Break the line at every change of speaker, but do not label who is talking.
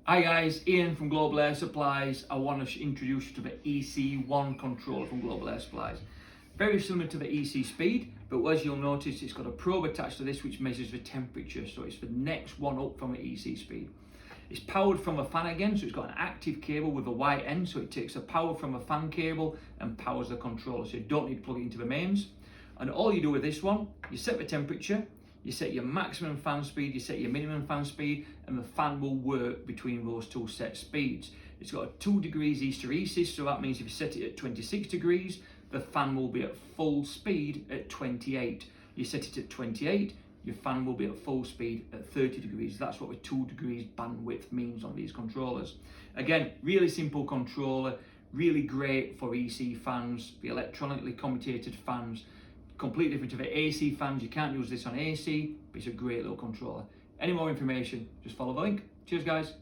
Hi guys, Ian from Global Air Supplies. I want to introduce you to the EC1 controller from Global Air Supplies. Very similar to the EC Speed, but as you'll notice, it's got a probe attached to this which measures the temperature, so it's the next one up from the EC Speed. It's powered from a fan again, so it's got an active cable with a white end, so it takes the power from a fan cable and powers the controller, so you don't need to plug it into the mains. And all you do with this one, you set the temperature, you set your maximum fan speed, you set your minimum fan speed, and the fan will work between those two set speeds. It's got a 2 degrees hysteresis, so that means if you set it at 26 degrees, the fan will be at full speed at 28. You set it at 28, your fan will be at full speed at 30 degrees. That's what the 2 degrees bandwidth means on these controllers. Again, really simple controller, really great for EC fans, the electronically commutated fans. Completely different to the AC fans. You can't use this on AC, but it's a great little controller. Any more information, just follow the link. Cheers guys.